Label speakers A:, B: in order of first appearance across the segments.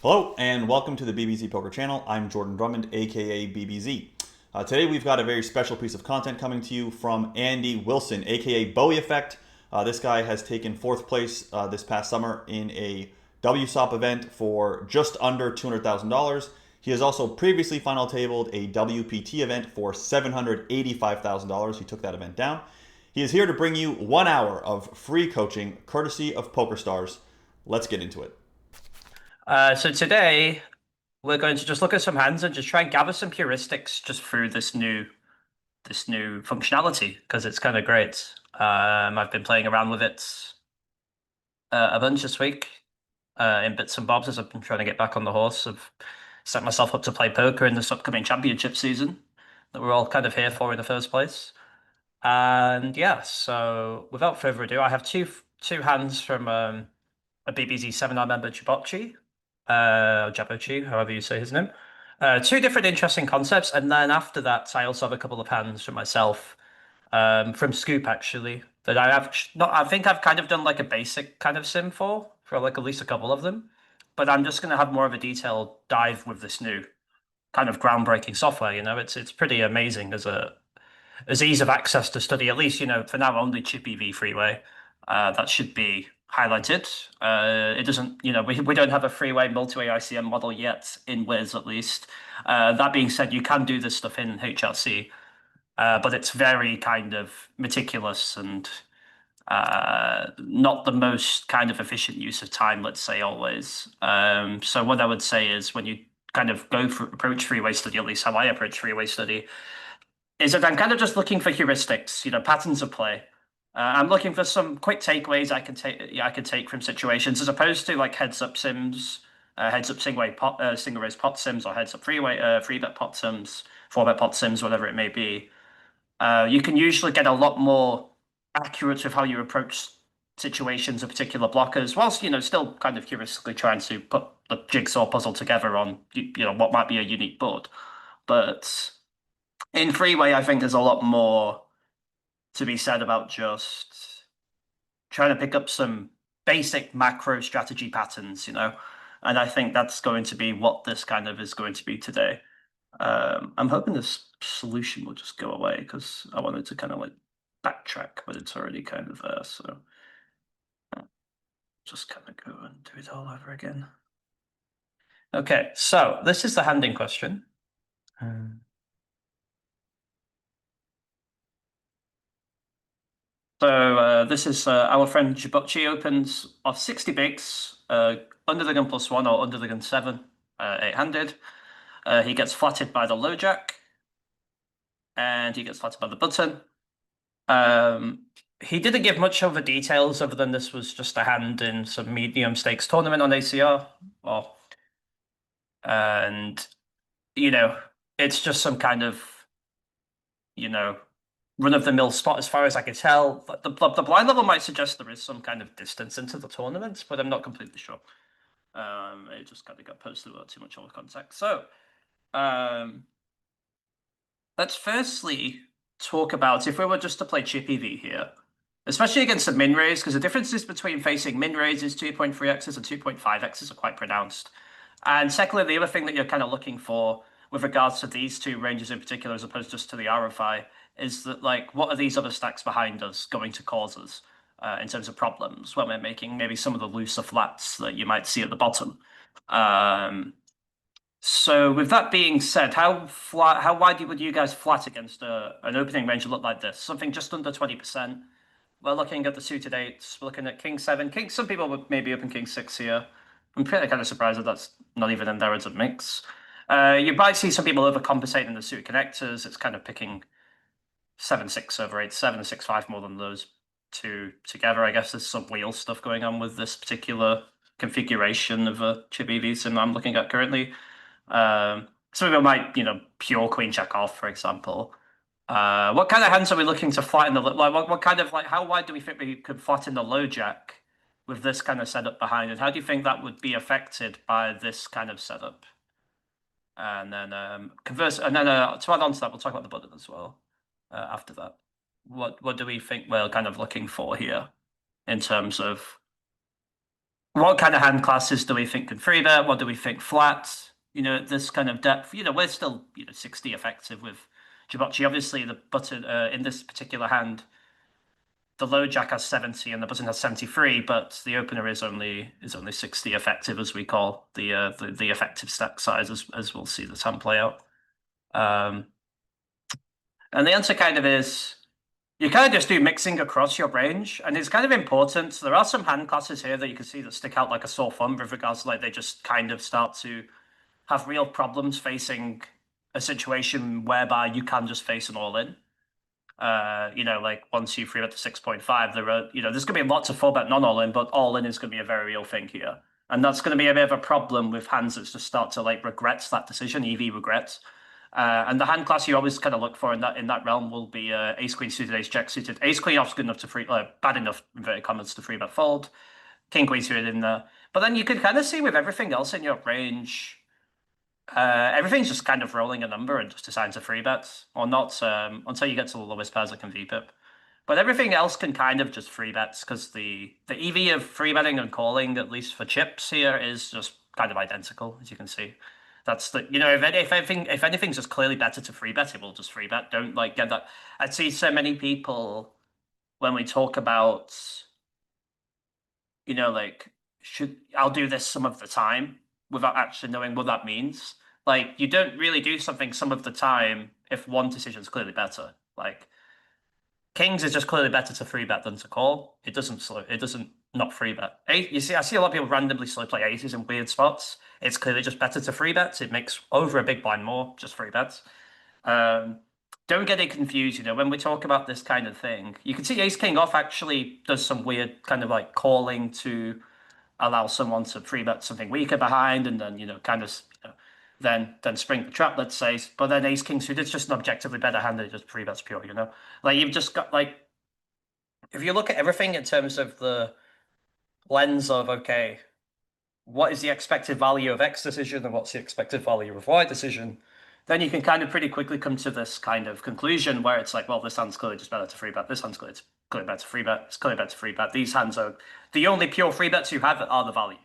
A: Hello and welcome to the BBZ Poker channel. I'm Jordan Drummond, aka BBZ. Today we've got a very special piece of content coming to you from Andy Wilson, aka BowieEffect. This guy has taken fourth place this past summer in a WSOP event for just under $200,000. He has also previously final tabled a WPT event for $785,000. He took that event down. He is here to bring you 1 hour of free coaching courtesy of PokerStars. Let's get into it.
B: So today we're going to just look at some hands and just try and gather some heuristics just through this new functionality because it's kind of great. I've been playing around with it a bunch this week in bits and bobs as I've been trying to get back on the horse. I've set myself up to play poker in this upcoming championship season that we're all kind of here for in the first place. And yeah, so without further ado, I have two hands from a BBZ seminar member, Chibochi, Jabochi, however you say his name. Two different interesting concepts, and then after that, I also have a couple of hands for myself from Scoop actually that I have not. I think I've kind of done like a basic kind of sim for like at least a couple of them, but I'm just going to have more of a detailed dive with this new kind of groundbreaking software. It's pretty amazing as ease of access to study. At least for now only Chippy V Freeway. That should be highlighted. It doesn't, we don't have a freeway multi-way ICM model yet in Wiz at least. That being said, you can do this stuff in HRC, but it's very kind of meticulous and not the most kind of efficient use of time, let's say always. So what I would say is when you kind of approach freeway study, at least how I approach freeway study, is that I'm kind of just looking for heuristics, patterns of play. I'm looking for some quick takeaways I can take. Yeah, I can take from situations as opposed to like heads up sims, heads up single raise pot sims, or heads up free bet pot sims, four bet pot sims, whatever it may be. You can usually get a lot more accurate with how you approach situations of particular blockers, whilst still kind of heuristically trying to put the jigsaw puzzle together on what might be a unique board. But in freeway, I think there's a lot more to be said about just trying to pick up some basic macro strategy patterns. And I think that's going to be what this kind of is going to be today. I'm hoping this solution will just go away because I wanted to kind of like backtrack, but it's already kind of there. So just kind of go and do it all over again. Okay, so this is the hand in question. So this is our friend Jibochi opens off 60 bigs, under the gun +1 or under the gun 7, eight-handed. He gets flatted by the low jack, and he gets flatted by the button. He didn't give much of the details other than this was just a hand in some medium stakes tournament on ACR, and it's just some kind of you know run-of-the-mill spot as far as I can tell. The blind level might suggest there is some kind of distance into the tournament, but I'm not completely sure. It just kind of got posted without too much other context. So, let's firstly talk about if we were just to play Chippy V here, especially against a min raise, because the differences between facing min raises 2.3x's and 2.5x's are quite pronounced. And secondly, the other thing that you're kind of looking for with regards to these two ranges in particular, as opposed just to the RFI, is that like what are these other stacks behind us going to cause us in terms of problems when we're making maybe some of the looser flats that you might see at the bottom. So with that being said, how wide would you guys flat against an opening range look like this? Something just under 20%. We're looking at the suited eights. We're looking at king seven, king. Some people would maybe open king six here. I'm pretty kind of surprised that that's not even in there as a mix. You might see some people overcompensating the suited connectors. It's kind of picking 7-6 over 8-7 and 6-5 more than those two together. I guess there's some wheel stuff going on with this particular configuration of a chip EV sim I'm looking at currently. Some people might, pure queen check off, for example. What kind of hands are we looking to flatten the like? What kind of like? How wide do we think we could flatten the low jack with this kind of setup behind it? How do you think that would be affected by this kind of setup? And then converse, and then to add on to that, we'll talk about the button as well. After that, what do we think we're kind of looking for here in terms of what kind of hand classes do we think can free bet? What do we think flat? This kind of depth. We're still 60 effective with Jibocci. Obviously, the button in this particular hand, the low jack has 70 and the button has 73, but the opener is only 60 effective, as we call the effective stack size, as we'll see the hand play out. And the answer kind of is you kind of just do mixing across your range, and it's kind of important. So there are some hand classes here that you can see that stick out like a sore thumb with regards to like they just kind of start to have real problems facing a situation whereby you can just face an all-in. Like 1, 2, 3 bet to 6.5, there's gonna be lots of 4-bet non-all-in, but all-in is gonna be a very real thing here. And that's gonna be a bit of a problem with hands that just start to like regrets that decision, EV regrets. And the hand class you always kind of look for in that realm will be ace queen suited, ace jack suited, ace queen off good enough to bad enough inverted commas to free bet fold, king queen suited in there. But then you can kind of see with everything else in your range, everything's just kind of rolling a number and just deciding to free bet or not until you get to the lowest pairs that can VPIP. But everything else can kind of just free bets because the EV of free betting and calling, at least for chips here, is just kind of identical, as you can see. That's if anything's just clearly better to free bet, it will just free bet. Don't like get that. I see so many people when we talk about, like I'll do this some of the time without actually knowing what that means. Like you don't really do something some of the time if one decision's clearly better. Like Kings is just clearly better to free bet than to call. It doesn't not free bet. I see a lot of people randomly slow play aces in weird spots. It's clearly just better to free bets. It makes over a big blind more, just free bets. Don't get it confused, when we talk about this kind of thing. You can see ace king off actually does some weird kind of like calling to allow someone to free bet something weaker behind and then, kind of then spring the trap, let's say. But then ace king suited, it's just an objectively better hand than just free bets pure, Like you've just got like if you look at everything in terms of the lens of okay, what is the expected value of X decision and what's the expected value of Y decision, then you can kind of pretty quickly come to this kind of conclusion where it's like, well, this hand's clearly just better to free bet. This hand's clearly better to free bet. It's clearly better to free bet. These hands are the only pure free bets you have are the value.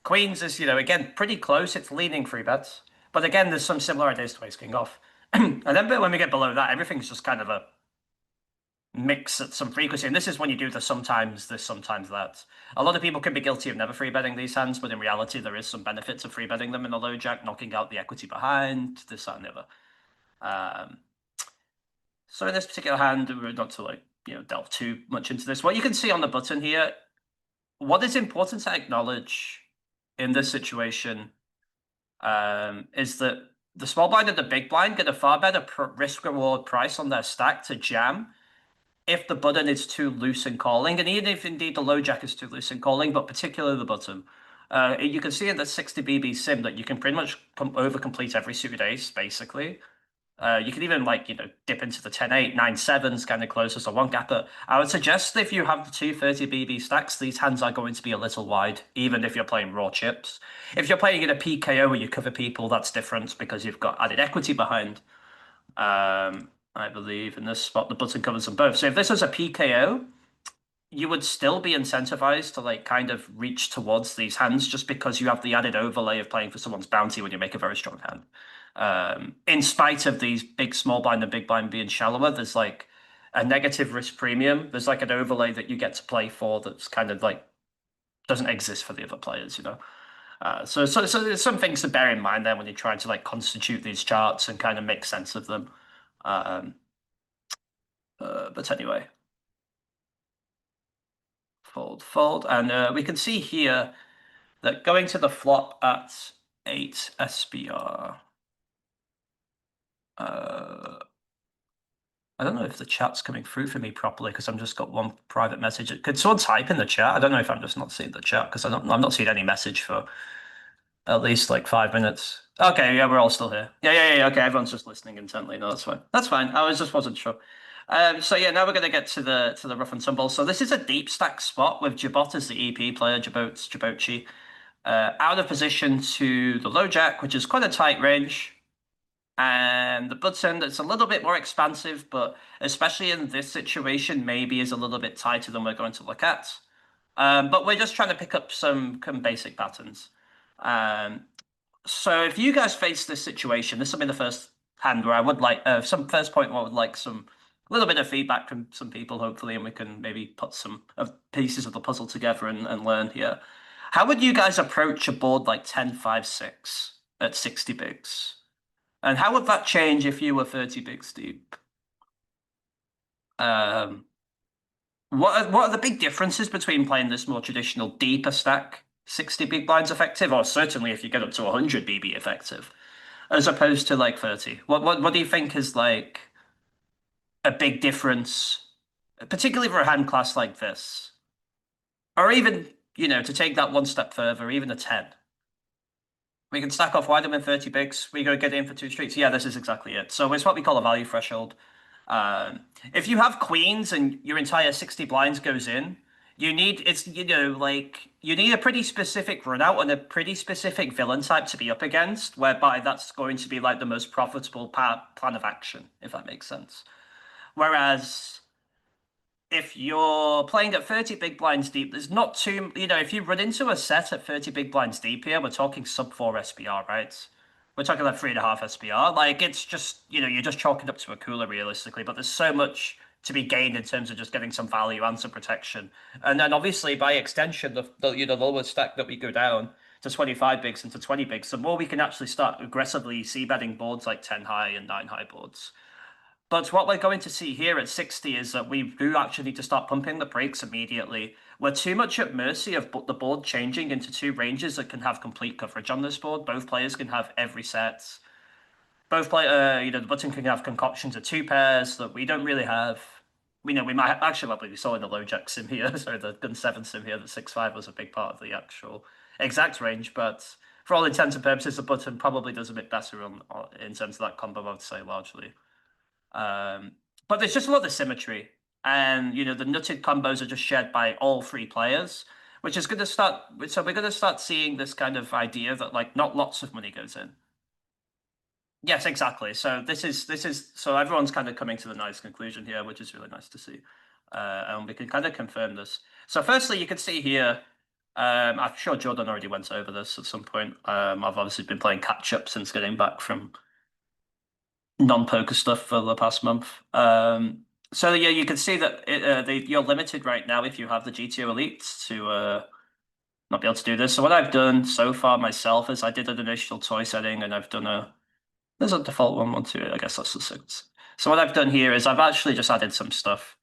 B: Queens is, again, pretty close. It's leaning free bets. But again, there's some similar ideas to ace king off. And then when we get below that, everything's just kind of a mix at some frequency. And this is when you do the sometimes this, sometimes that. A lot of people can be guilty of never free betting these hands, but in reality, there is some benefit to free betting them in a low jack, knocking out the equity behind, this, that, and the other. So in this particular hand, we're not to delve too much into this. What you can see on the button here, what is important to acknowledge in this situation is that the small blind and the big blind get a far better risk-reward price on their stack to jam if the button is too loose in calling, and even if indeed the low jack is too loose in calling, but particularly the button. You can see in the 60 BB sim that you can pretty much over complete every suited ace, basically. You can even dip into the 10-8, 9-7s kind of close as a one gapper. I would suggest if you have the 230 BB stacks, these hands are going to be a little wide, even if you're playing raw chips. If you're playing in a PKO where you cover people, that's different because you've got added equity behind. I believe in this spot, the button covers them both. So if this was a PKO, you would still be incentivized to kind of reach towards these hands just because you have the added overlay of playing for someone's bounty when you make a very strong hand. In spite of these big small blind and big blind being shallower, there's like a negative risk premium. There's like an overlay that you get to play for that's kind of doesn't exist for the other players, So there's some things to bear in mind there when you're trying to constitute these charts and kind of make sense of them. But anyway, fold, and we can see here that going to the flop at 8 SBR. I don't know if the chat's coming through for me properly because I've just got one private message. Could someone type in the chat? I don't know if I'm just not seeing the chat because I'm not seeing any message for at least 5 minutes. Okay, yeah, we're all still here. Yeah. Okay, everyone's just listening intently. No, that's fine. That's fine. Just wasn't sure. So yeah, now we're gonna get to the rough and tumble. So this is a deep stack spot with Jabot as the EP player, Jabotchi, out of position to the low jack, which is quite a tight range. And the button that's a little bit more expansive, but especially in this situation, maybe is a little bit tighter than we're going to look at. But we're just trying to pick up some basic patterns. Um, so if you guys face this situation, this will be the first hand where I would like some first point where I would like some a little bit of feedback from some people, hopefully, and we can maybe put some of pieces of the puzzle together and learn here. How would you guys approach a board like 10-5-6 at 60 bigs? And how would that change if you were 30 bigs deep? Um, what are the big differences between playing this more traditional deeper stack, 60 big blinds effective, or certainly if you get up to 100 BB effective, as opposed to like 30? What do you think is like a big difference, particularly for a hand class like this? Or even, to take that one step further, even a 10. We can stack off wide and 30 bigs. We go get in for two streets. Yeah, this is exactly it. So it's what we call a value threshold. If you have queens and your entire 60 blinds goes in, you need you need a pretty specific run out and a pretty specific villain type to be up against, whereby that's going to be like the most profitable plan of action, if that makes sense. Whereas if you're playing at 30 big blinds deep, there's not too, if you run into a set at 30 big blinds deep here, we're talking sub 4 SPR, right? We're talking like 3.5 SPR. Like, it's just, you're just chalking up to a cooler realistically, but there's so much to be gained in terms of just getting some value and some protection. And then obviously by extension, the lower stack that we go down to 25 bigs and to 20 bigs, the more we can actually start aggressively c-betting boards like 10 high and 9 high boards. But what we're going to see here at 60 is that we do actually need to start pumping the brakes immediately. We're too much at mercy of the board changing into two ranges that can have complete coverage on this board. Both players can have every set. The button can have concoctions of two pairs that we don't really have. We might actually, well, we saw in the low jack sim here, sorry, the gun 7 sim here, that 6-5 was a big part of the actual exact range. But for all intents and purposes, the button probably does a bit better in terms of that combo, I would say, largely. But there's just a lot of symmetry, and the nutted combos are just shared by all three players, which is going to start. So we're going to start seeing this kind of idea that like not lots of money goes in. Yes, exactly. So this is so everyone's kind of coming to the nice conclusion here, which is really nice to see, and we can kind of confirm this. So firstly, you can see here. I'm sure Jordan already went over this at some point. I've obviously been playing catch up since getting back from non-poker stuff for the past month. So yeah, you can see that you're limited right now if you have the GTO Elite to not be able to do this. So what I've done so far myself is I did an initial toy setting, and I've done there's a default one, 2. I guess that's the 6. So what I've done here is I've actually just added some stuff.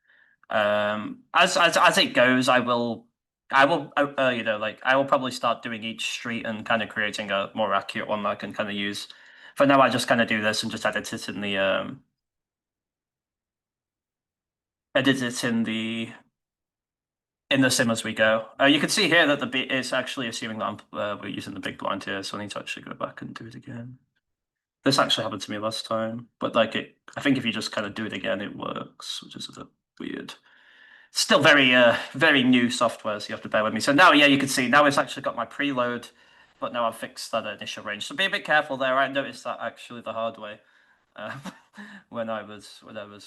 B: As it goes, I will I will probably start doing each street and kind of creating a more accurate one that I can kind of use. For now, I just kind of do this and just edit it in the sim as we go. You can see here that it's actually assuming that we're using the big blind here, so I need to actually go back and do it again. This actually happened to me last time, but I think if you just kind of do it again, it works, which is a bit weird. Still very new software, so you have to bear with me. So now, yeah, you can see now it's actually got my preload, but now I've fixed that initial range. So be a bit careful there. I noticed that actually the hard way when I was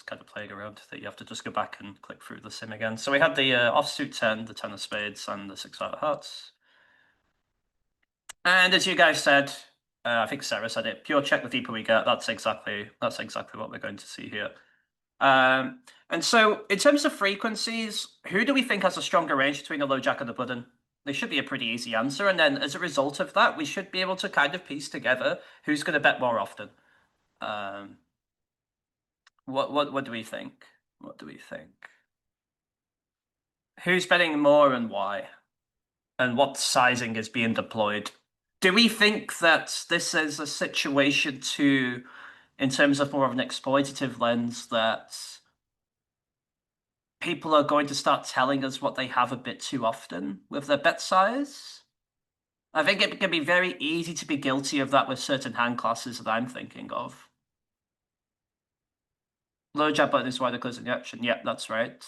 B: kind of playing around, that you have to just go back and click through the sim again. So we had the offsuit 10, the 10 of spades, and the 6 of hearts. And as you guys said, I think Sarah said it, pure check the deeper we get. That's exactly what we're going to see here. And so in terms of frequencies, who do we think has a stronger range between the low jack and the button? They should be a pretty easy answer. And then as a result of that, we should be able to kind of piece together who's going to bet more often. What do we think? What do we think? Who's betting more and why? And what sizing is being deployed? Do we think that this is a situation in terms of more of an exploitative lens, that people are going to start telling us what they have a bit too often with their bet size? I think it can be very easy to be guilty of that with certain hand classes that I'm thinking of. Low jack button is why they're closing the action. Yep, that's right.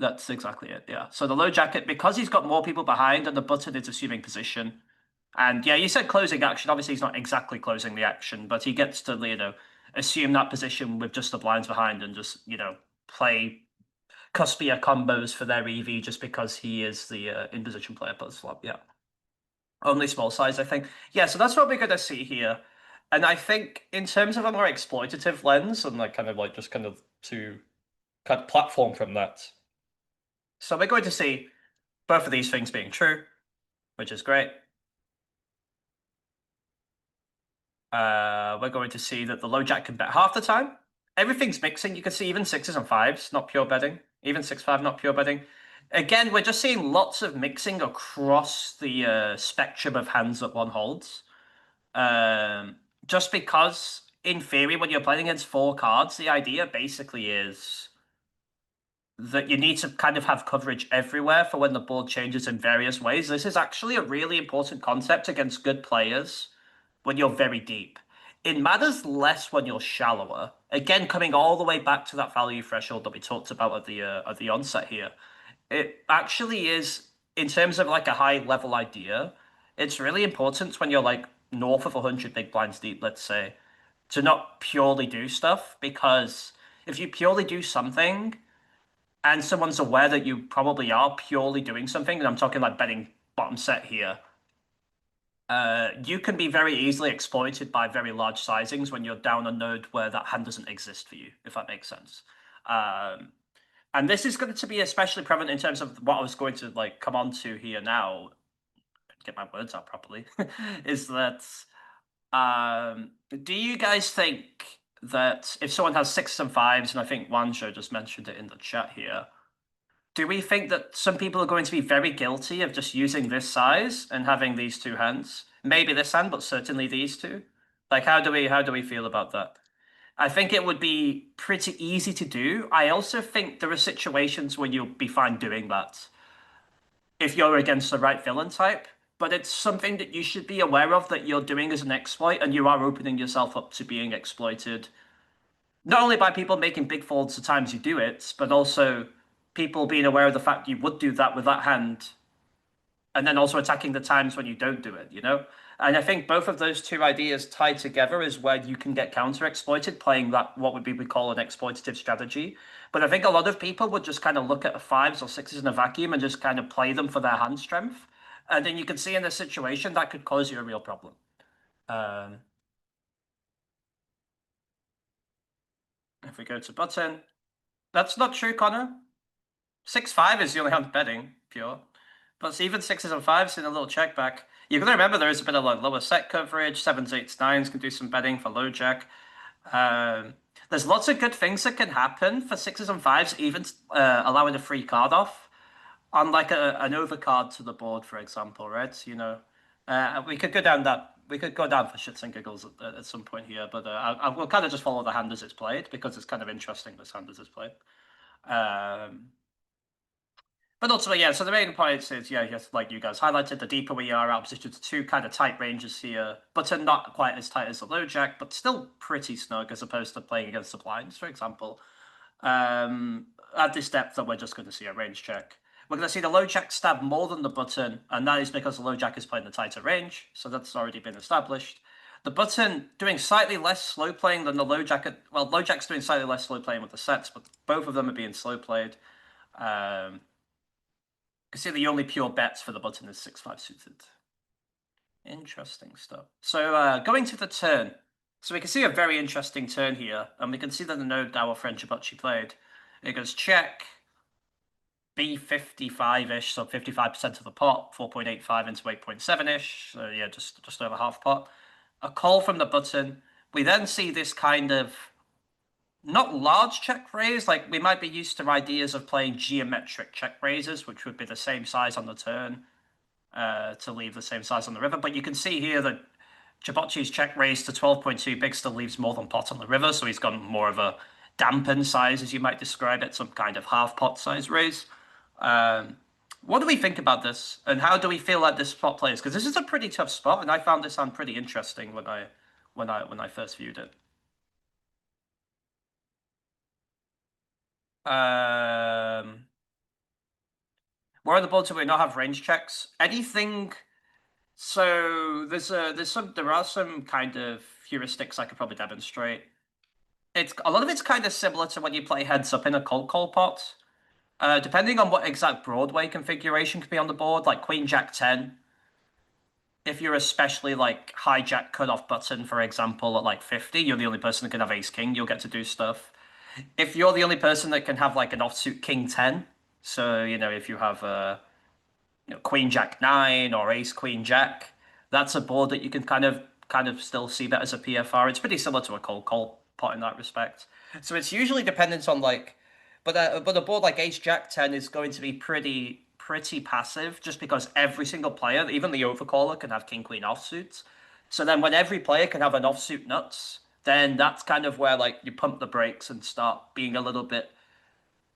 B: That's exactly it, yeah. So the low jacket, because he's got more people behind, and the button is assuming position. And yeah, you said closing action. Obviously, he's not exactly closing the action, but he gets to, assume that position with just the blinds behind and just, play cuspier combos for their EV just because he is the in position player post flop. Yeah, only small size, I think. Yeah, so that's what we're gonna see here, and I think in terms of a more exploitative lens and like kind of like just kind of to kind of platform from that. So we're going to see both of these things being true, which is great. We're going to see that the low jack can bet half the time. Everything's mixing. You can see even sixes and fives, not pure betting. Even 6-5, not pure betting. Again, we're just seeing lots of mixing across the spectrum of hands that one holds. Just because, in theory, when you're playing against four cards, the idea basically is that you need to kind of have coverage everywhere for when the board changes in various ways. This is actually a really important concept against good players when you're very deep. It matters less when you're shallower. Again, coming all the way back to that value threshold that we talked about at the onset here. It actually is, in terms of like a high level idea, it's really important when you're like north of 100 big blinds deep, let's say, to not purely do stuff, because if you purely do something and someone's aware that you probably are purely doing something, and I'm talking like betting bottom set here, you can be very easily exploited by very large sizings when you're down a node where that hand doesn't exist for you, if that makes sense. And this is going to be especially prevalent in terms of what I was going to like come on to here now, get my words out properly, is that do you guys think that if someone has sixes and fives, and I think Wanjo just mentioned it in the chat here, do we think that some people are going to be very guilty of just using this size and having these two hands? Maybe this hand, but certainly these two. Like, how do we feel about that? I think it would be pretty easy to do. I also think there are situations where you'll be fine doing that if you're against the right villain type. But it's something that you should be aware of that you're doing as an exploit, and you are opening yourself up to being exploited not only by people making big folds the times you do it, but also people being aware of the fact you would do that with that hand, and then also attacking the times when you don't do it, you know? And I think both of those two ideas tied together is where you can get counter exploited, playing that what would be we call an exploitative strategy. But I think a lot of people would just kind of look at fives or sixes in a vacuum and just kind of play them for their hand strength. And then you can see in this situation that could cause you a real problem. If we go to button, that's not true, Connor. 6-5 is the only hand betting, pure. But even sixes and fives in a little check back. You've got to remember there is a bit of like lower set coverage. Sevens, eights, nines can do some betting for low jack. There's lots of good things that can happen for sixes and fives, even allowing a free card off on like an overcard to the board, for example, right? You know, we could go down that. We could go down for shits and giggles at some point here, but I will kind of just follow the hand as it's played because it's kind of interesting this hand as it's played. But ultimately, yeah, so the main point is, yeah, yes, like you guys highlighted, the deeper we are, our position to two kind of tight ranges here, but are not quite as tight as the low jack, but still pretty snug as opposed to playing against the blinds, for example. At this depth, that we're just going to see a range check. We're going to see the low jack stab more than the button, and that is because the low jack is playing the tighter range, so that's already been established. The button doing slightly less slow playing than the low jack. Well, low jack's doing slightly less slow playing with the sets, but both of them are being slow played. You can see the only pure bets for the button is 6-5 suited. Interesting stuff. So going to the turn. So we can see a very interesting turn here, and we can see that the node our friend Chibuchi played. It goes check, B55-ish, so 55% of the pot, 4.85 into 8.7-ish, so yeah, just over half pot. A call from the button. We then see this kind of not large check raise, like we might be used to ideas of playing geometric check raises, which would be the same size on the turn to leave the same size on the river. But you can see here that Chibuchi's check raise to 12.2 big still leaves more than pot on the river, so he's gone more of a dampened size, as you might describe it, some kind of half pot size raise. What do we think about this, and how do we feel like this spot plays? Because this is a pretty tough spot, and I found this hand pretty interesting when I first viewed it. Where are the boards that we not have range checks? Anything? So there are some kind of heuristics I could probably demonstrate. A lot of it's kind of similar to when you play heads up in a cold call pot, Depending on what exact Broadway configuration could be on the board, like Queen Jack 10, if you're especially like hijack cutoff button, for example, at like 50, you're the only person that can have Ace King, you'll get to do stuff. If you're the only person that can have like an offsuit King 10, so if you have Queen Jack 9 or Ace Queen Jack, that's a board that you can kind of still see that as a PFR. It's pretty similar to a cold call pot in that respect. So it's usually dependent on like, but a board like Ace Jack 10 is going to be pretty passive just because every single player, even the overcaller, can have King Queen offsuits. So then when every player can have an offsuit nuts, then that's kind of where like you pump the brakes and start being a little bit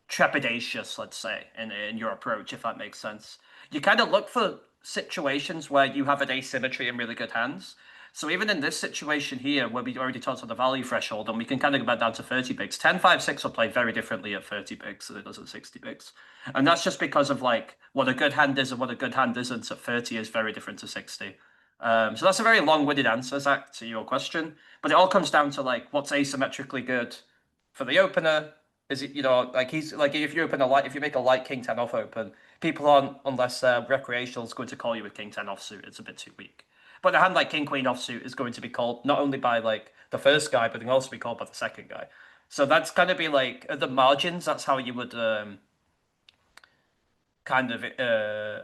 B: trepidatious, let's say, in your approach, if that makes sense. You kind of look for situations where you have an asymmetry in really good hands. So even in this situation here, where we already touched on the value threshold, and we can kind of go back down to 30 bigs, 10, 5, 6 will play very differently at 30 bigs than it does at 60 bigs. And that's just because of like what a good hand is and what a good hand isn't at 30 is very different to 60. So that's a very long-winded answer, Zach, to your question. But it all comes down to like what's asymmetrically good for the opener. Is it like he's like if you make a light King 10 off open, people aren't unless recreational is going to call you with King 10 offsuit. It's a bit too weak. But a hand like King Queen offsuit is going to be called not only by like the first guy, but it can also be called by the second guy. So that's kind of be like at the margins. That's how you would kind of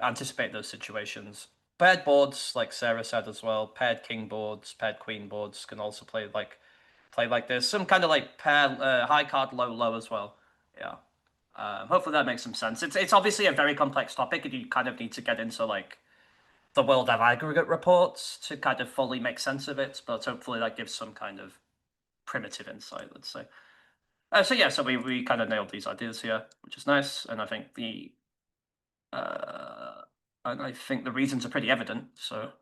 B: anticipate those situations. Paired boards, like Sarah said as well, paired king boards, paired queen boards can also play like this. Some kind of like pair high card low low as well. Yeah. Hopefully that makes some sense. It's obviously a very complex topic, and you kind of need to get into like the world of aggregate reports to kind of fully make sense of it. But hopefully that gives some kind of primitive insight, let's say. So we kind of nailed these ideas here, which is nice, and I think the reasons are pretty evident. So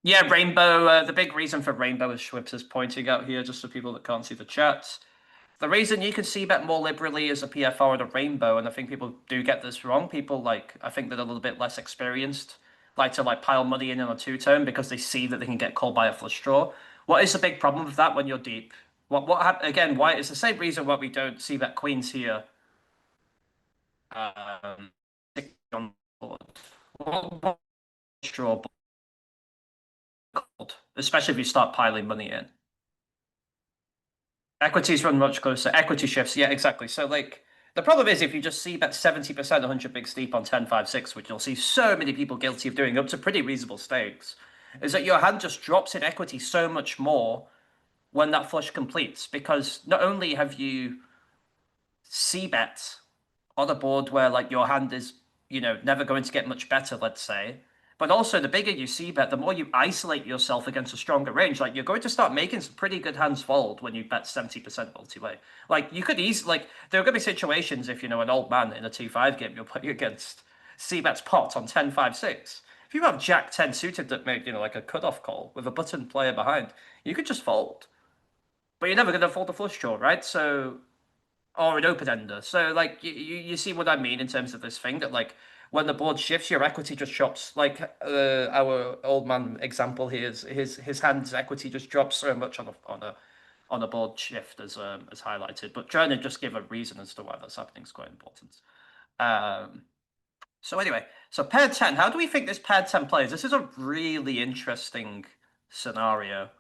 B: yeah, Rainbow. The big reason for Rainbow, as Schwibs is pointing out here, just for people that can't see the chat. The reason you can see bet more liberally is a PFR and a Rainbow, and I think people do get this wrong. People I think that are a little bit less experienced like to pile money in on a two-tone because they see that they can get called by a flush draw. What is the big problem with that when you're deep? Again, why it's the same reason why we don't see bet queens here. On board. What draw board, especially if you start piling money in. Equities run much closer. Equity shifts, yeah, exactly. So the problem is if you just see bet 70% 100 big steep on 10, 5, 6, which you'll see so many people guilty of doing up to pretty reasonable stakes, is that your hand just drops in equity so much more when that flush completes. Because not only have you c-bet on a board where your hand is, never going to get much better, let's say, but also, the bigger you c-bet, the more you isolate yourself against a stronger range. You're going to start making some pretty good hands fold when you bet 70% multi-way. You could easily, there are going to be situations if, an old man in a 2-5 game, you're playing against c-bet's pot on 10, 5, 6. If you have Jack 10 suited that made, like a cutoff call with a button player behind, you could just fold. But you're never going to fold a flush draw, right? So, or an open ender. So you see what I mean in terms of this thing that when the board shifts, your equity just drops. Our old man example here is his hand's equity just drops so much on a board shift as highlighted. But trying to just give a reason as to why that's happening is quite important. So anyway, so pair 10. How do we think this pair 10 plays? This is a really interesting scenario.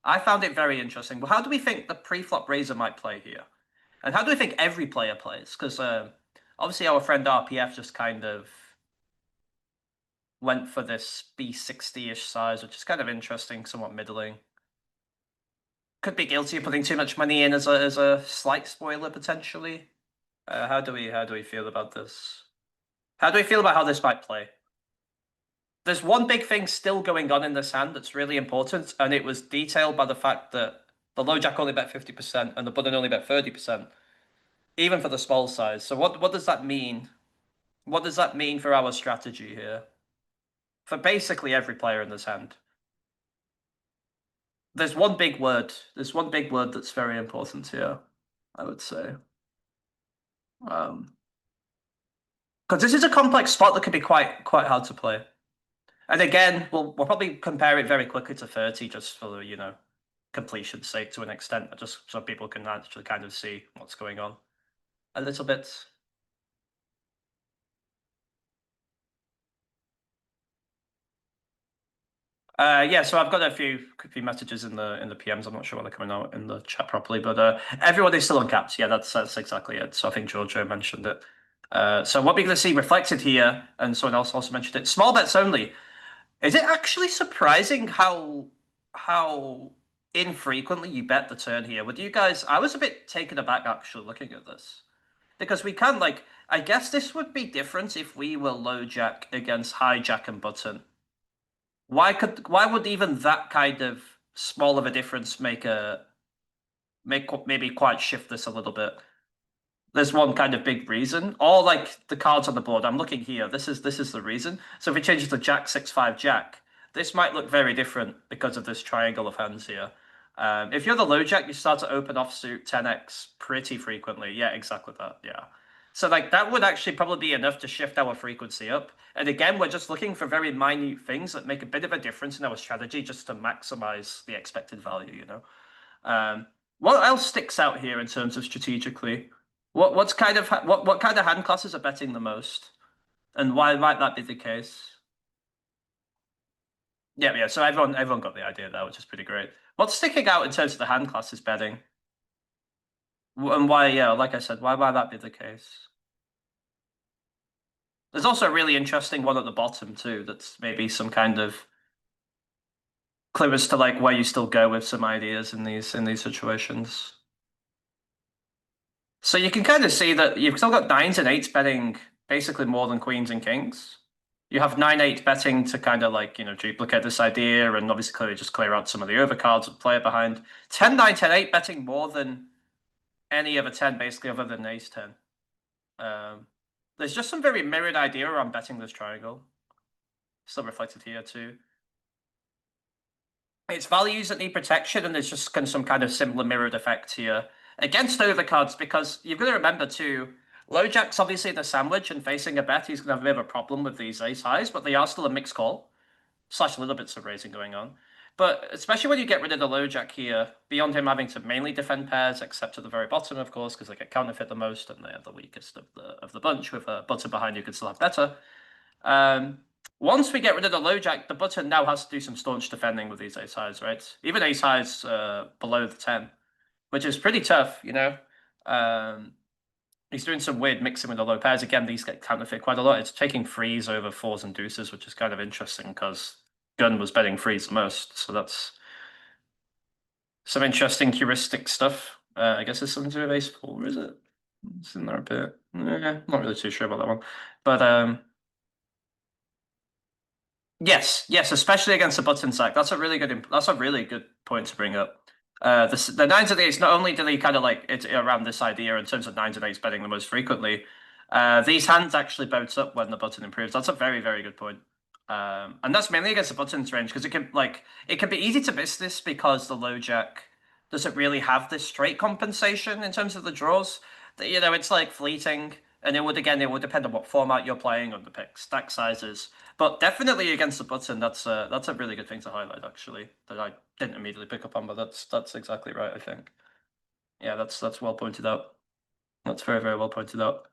B: I found it very interesting. Well, how do we think the pre-flop raiser might play here? And how do we think every player plays? Because obviously our friend RPF just kind of went for this B60-ish size, which is kind of interesting, somewhat middling. Could be guilty of putting too much money in as a slight spoiler potentially. How do we feel about this? How do we feel about how this might play? There's one big thing still going on in this hand that's really important, and it was detailed by the fact that the low jack only bet 50% and the button only bet 30%. Even for the small size. So what does that mean? What does that mean for our strategy here? For basically every player in this hand. There's one big word. There's one big word that's very important here, I would say. Because this is a complex spot that could be quite hard to play. And again, we'll probably compare it very quickly to 30 just for completion's sake to an extent, just so people can actually kind of see what's going on a little bit. Yeah, so I've got a few messages in the PMs. I'm not sure why they're coming out in the chat properly, but everyone is still uncapped. Yeah, that's exactly it. So I think Giorgio mentioned it. So what we're going to see reflected here, and someone else also mentioned it, small bets only. Is it actually surprising how infrequently you bet the turn here? Would you guys? I was a bit taken aback actually looking at this because we can like. I guess this would be different if we were low jack against high jack and button. Why would even that kind of small of a difference make maybe quite shift this a little bit? There's one kind of big reason. All like the cards on the board. I'm looking here. This is the reason. So if we change it to Jack 6-5 Jack, this might look very different because of this triangle of hands here. If you're the low Jack, you start to open offsuit 10x pretty frequently. Yeah, exactly that. Yeah. So like that would actually probably be enough to shift our frequency up. And again, we're just looking for very minute things that make a bit of a difference in our strategy just to maximize the expected value, you know. What else sticks out here in terms of strategically? What kind of hand classes are betting the most, and why might that be the case? Yeah. So everyone got the idea there, which is pretty great. What's sticking out in terms of the hand classes betting, and why? Yeah, like I said, why might that be the case? There's also a really interesting one at the bottom too. That's maybe some kind of clue as to like where you still go with some ideas in these situations. So you can kind of see that you've still got nines and eights betting basically more than queens and kings. You have 9-8 betting to kind of like, duplicate this idea and obviously clearly just clear out some of the overcards and play it behind. 10-9, 10-8 betting more than any other 10 basically other than ace 10. There's just some very mirrored idea around betting this triangle. Still reflected here too. It's values that need protection and there's just some kind of similar mirrored effect here against overcards because you've got to remember too, low jack's obviously the sandwich and facing a bet, he's going to have a bit of a problem with these ace highs, but they are still a mixed call, slash a little bits of raising going on. But especially when you get rid of the low jack here, beyond him having to mainly defend pairs, except at the very bottom, of course, because they get counterfeit the most and they have the weakest of the bunch with a button behind you could still have better. Once we get rid of the low jack, the button now has to do some staunch defending with these ace highs, right? Even ace highs below the 10, which is pretty tough, you know? He's doing some weird mixing with the low pairs. Again, these get counterfeit quite a lot. It's taking threes over fours and deuces, which is kind of interesting because Gun was betting threes the most. So that's some interesting heuristic stuff. I guess it's something to do with ace four, is it? It's in there a bit. Not really too sure about that one. But yes, especially against the button sack. That's a really good point to bring up. The nines and eights, not only do they kind of like it's around this idea in terms of nines and eights betting the most frequently, these hands actually bounce up when the button improves. That's a very, very good point. And that's mainly against the buttons range because it can be easy to miss this because the low jack doesn't really have this straight compensation in terms of the draws. It's like fleeting, and it would depend on what format you're playing on the pick stack sizes. But definitely against the button, that's a really good thing to highlight actually that I didn't immediately pick up on, but that's exactly right, I think. Yeah, that's well pointed out. That's very, very well pointed out.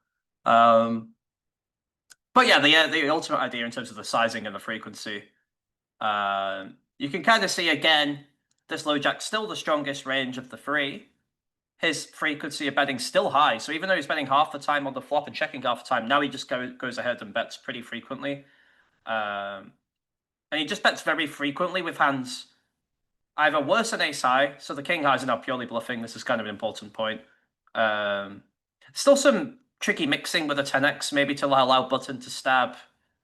B: But yeah, the ultimate idea in terms of the sizing and the frequency, you can kind of see again, this low jack's still the strongest range of the three. His frequency of betting still high. So even though he's betting half the time on the flop and checking half the time, now he just goes ahead and bets pretty frequently. And he just bets very frequently with hands either worse than ace high, so the king highs are now purely bluffing. This is kind of an important point. Still some tricky mixing with a 10x, maybe to allow button to stab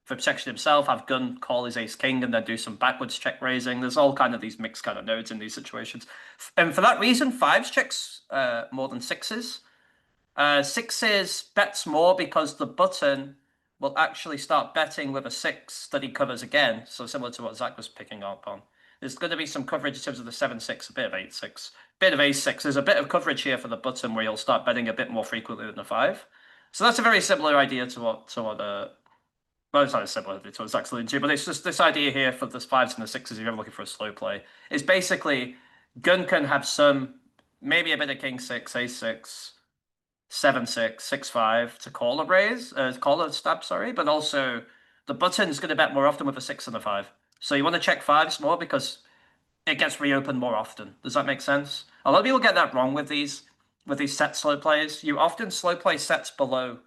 B: for protection himself, have gun call his ace king, and then do some backwards check raising. There's all kind of these mixed kind of nodes in these situations. And for that reason, fives checks more than sixes. Sixes bets more because the button will actually start betting with a six that he covers again. So similar to what Zach was picking up on. There's going to be some coverage in terms of the 7-6, a bit of 8-6, bit of a6. There's a bit of coverage here for the button where you'll start betting a bit more frequently than the 5. So that's a very similar idea to what well, it's not similar to what Zach's alluding to, but it's just this idea here for the 5s and the 6s if you're ever looking for a slow play. It's basically gun can have maybe a bit of king 6, a6, 7-6, 6-5 to call a raise, call a stab, sorry, but also the button's going to bet more often with a 6 than a 5. So you want to check fives more because it gets reopened more often. Does that make sense? A lot of people get that wrong with these set slow plays. You often slow play sets below.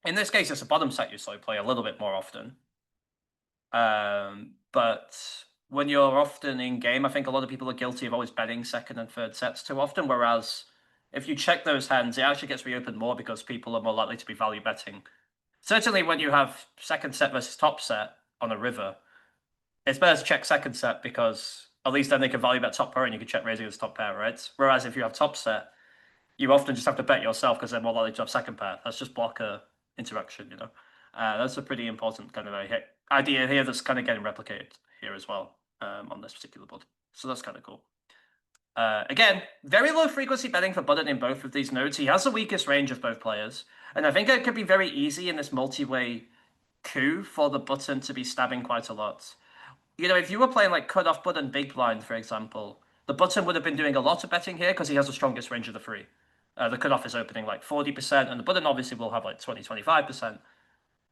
B: In this case, it's a bottom set you slow play a little bit more often. But when you're often in game, I think a lot of people are guilty of always betting second and third sets too often. Whereas if you check those hands, it actually gets reopened more because people are more likely to be value betting. Certainly when you have second set versus top set on a river, it's better to check second set because at least then they can value bet top pair and you can check raising as top pair, right? Whereas if you have top set, you often just have to bet yourself because they're more likely to have second pair. That's just blocker interaction, you know. That's a pretty important kind of idea here that's kind of getting replicated here as well on this particular board. So that's kind of cool. Again, very low frequency betting for button in both of these nodes. He has the weakest range of both players. And I think it could be very easy in this multi-way coup for the button to be stabbing quite a lot. You know, if you were playing like cutoff button big blind, for example, the button would have been doing a lot of betting here because he has the strongest range of the three. The cutoff is opening like 40%, and the button obviously will have like 25%,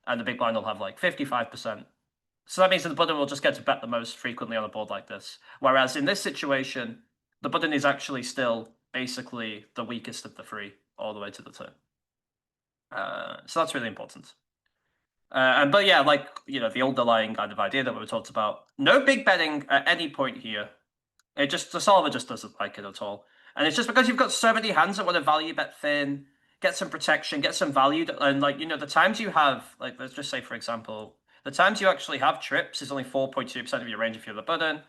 B: and the big blind will have like 55%. So that means that the button will just get to bet the most frequently on a board like this. Whereas in this situation, the button is actually still basically the weakest of the three all the way to the turn. So that's really important. But yeah, like, you know, the underlying kind of idea that we talked about, no big betting at any point here. The solver just doesn't like it at all. And it's just because you've got so many hands that want to value bet thin, get some protection, get some value. And like, you know, the times you have, like, let's just say, for example, the times you actually have trips is only 4.2% of your range if you're the button.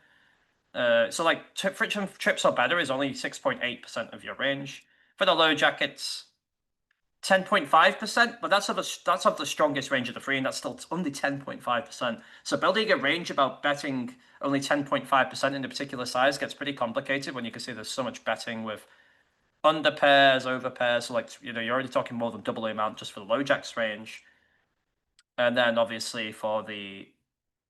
B: So like friction trips or better is only 6.8% of your range. For the low jackets, 10.5%, but that's of the strongest range of the three, and that's still only 10.5%. So building a range about betting only 10.5% in a particular size gets pretty complicated when you can see there's so much betting with under pairs, over pairs. So like, you know, you're already talking more than double the amount just for the low jacks range. And then obviously for the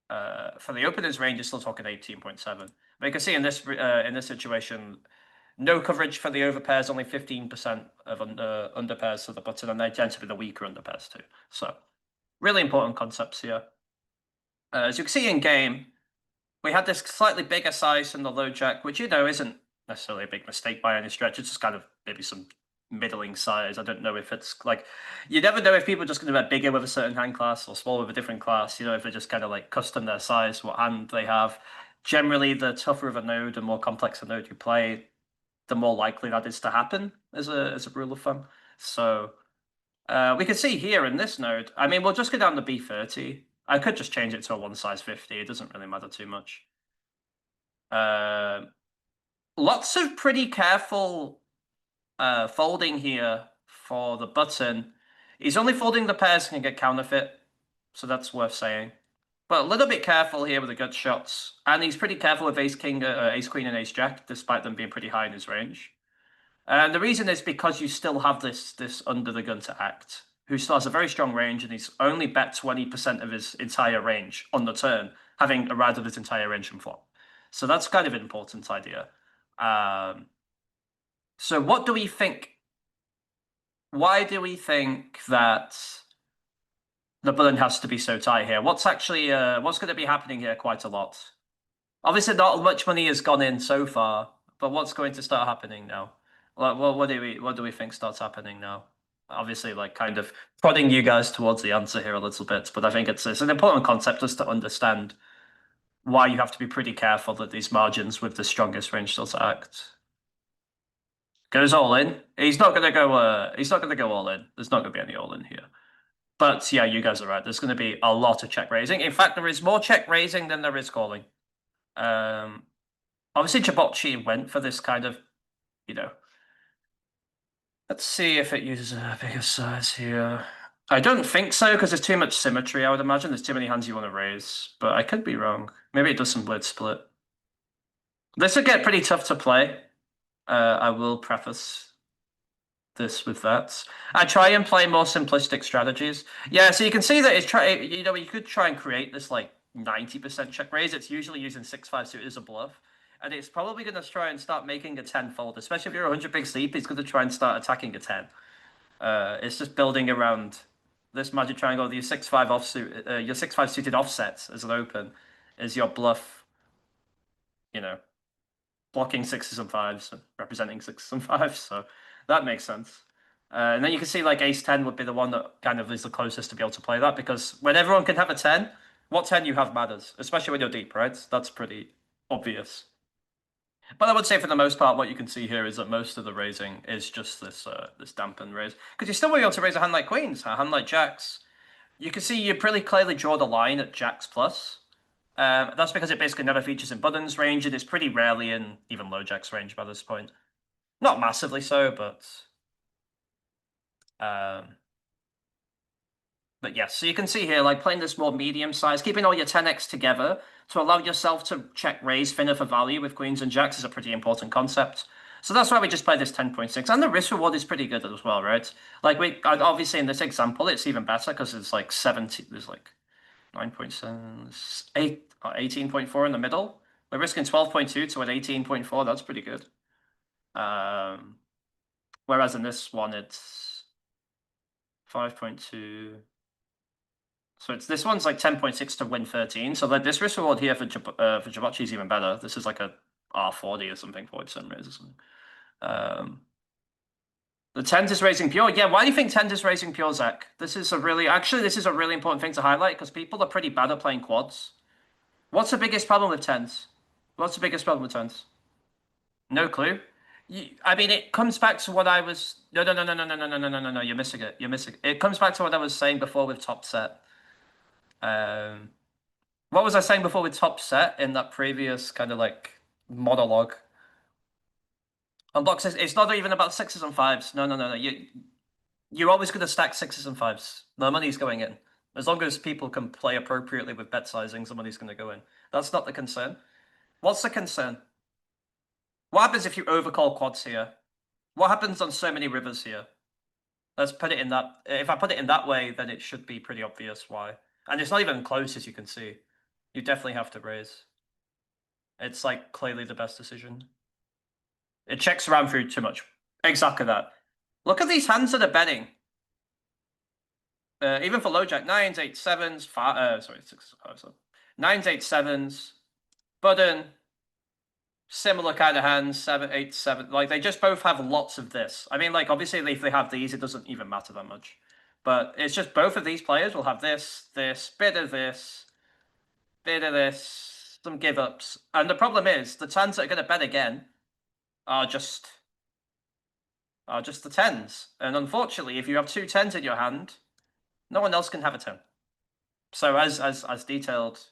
B: openers range, you're still talking 18.7. But you can see in this situation, no coverage for the overpairs, only 15% of underpairs for the button, and they tend to be the weaker underpairs too. So, really important concepts here. As you can see in game, we had this slightly bigger size in the low jack, which, you know, isn't necessarily a big mistake by any stretch. It's just kind of maybe some middling size. I don't know if it's like, you never know if people are just going to bet bigger with a certain hand class or smaller with a different class, you know, if they just kind of like custom their size, what hand they have. Generally, the tougher of a node and more complex a node you play, the more likely that is to happen as a rule of thumb. So we can see here in this node, I mean, we'll just go down to B30. I could just change it to a one size 50. It doesn't really matter too much. Lots of pretty careful folding here for the button. He's only folding the pairs can get counterfeit, so that's worth saying. But a little bit careful here with the gut shots, and he's pretty careful with ace king, ace queen, and ace jack, despite them being pretty high in his range. And the reason is because you still have this under the gun to act, who still has a very strong range, and he's only bet 20% of his entire range on the turn, having arrived at his entire range from flop. So that's kind of an important idea. So what do we think? Why do we think that the button has to be so tight here? What's actually what's going to be happening here quite a lot? Obviously, not much money has gone in so far, but what's going to start happening now? Like, what do we think starts happening now? Obviously, like kind of prodding you guys towards the answer here a little bit, but I think it's an important concept just to understand why you have to be pretty careful that these margins with the strongest range still to act. Goes all in. He's not gonna go. He's not gonna go all in. There's not gonna be any all in here. But yeah, you guys are right. There's going to be a lot of check raising. In fact, there is more check raising than there is calling. Obviously, Jabotchi went for this kind of, you know. Let's see if it uses a bigger size here. I don't think so, because there's too much symmetry, I would imagine. There's too many hands you want to raise. But I could be wrong. Maybe it does some blitz split. This would get pretty tough to play. I will preface this with that. I try and play more simplistic strategies. Yeah, so you can see that it's you know, you could try and create this like 90% check raise. It's usually using 6-5 suited as a bluff. And it's probably going to try and start making a 10 fold, especially if you're 100 big sleep. It's going to try and start attacking a 10. It's just building around this magic triangle, your 6-5 offsuit, your 6-5 suited offsets as an open is your bluff, you know, blocking 6s and 5s and representing 6s and 5s. So that makes sense. And then you can see like ace 10 would be the one that kind of is the closest to be able to play that, because when everyone can have a 10, what 10 you have matters, especially when you're deep, right? That's pretty obvious. But I would say for the most part, what you can see here is that most of the raising is just this this dampened raise. Because you still want to be able to raise a hand like queens, a hand like jacks. You can see you pretty clearly draw the line at jacks plus. That's because it basically never features in buttons range, and it's pretty rarely in even low jacks range by this point. Not massively so, but yes, so you can see here, like playing this more medium size, keeping all your 10x together to allow yourself to check raise thinner for value with queens and jacks is a pretty important concept. So that's why we just play this 10.6, and the risk reward is pretty good as well, right? Like we obviously in this example, it's even better because it's like 70, there's like 9.7, 18.4 in the middle. We're risking 12.2 to an 18.4. That's pretty good. Whereas in this one, it's 5.2. So this one's like 10.6 to win 13. So like this risk reward here for Jabotchi is even better. This is like a R40 or something, 40% raise or something. The 10s is raising pure. Yeah, why do you think 10s is raising pure, Zach? This is a really important thing to highlight because people are pretty bad at playing quads. What's the biggest problem with 10s? What's the biggest problem with 10s? No clue. I mean, it comes back to what I was. No. You're missing it. You're missing it. It comes back to what I was saying before with top set. What was I saying before with top set in that previous kind of like monologue? On blocks, it's not even about 6s and 5s. No. You're always going to stack 6s and 5s. The money's going in. As long as people can play appropriately with bet sizings, the money's going to go in. That's not the concern. What's the concern? What happens if you overcall quads here? What happens on so many rivers here? Let's put it in that. If I put it in that way, then it should be pretty obvious why. And it's not even close, as you can see. You definitely have to raise. It's like clearly the best decision. It checks around through too much. Exactly that. Look at these hands that are betting. Even for low jack, 9s, 8s, 7s, 6s, 5s. 9s, 8s, 7s, button, similar kind of hands, 7, 8, 7. Like they just both have lots of this. I mean, like obviously if they have these, it doesn't even matter that much. But it's just both of these players will have this, bit of this, some give ups. And the problem is the 10s that are going to bet again are just the 10s. And unfortunately, if you have two 10s in your hand, no one else can have a 10. So as detailed,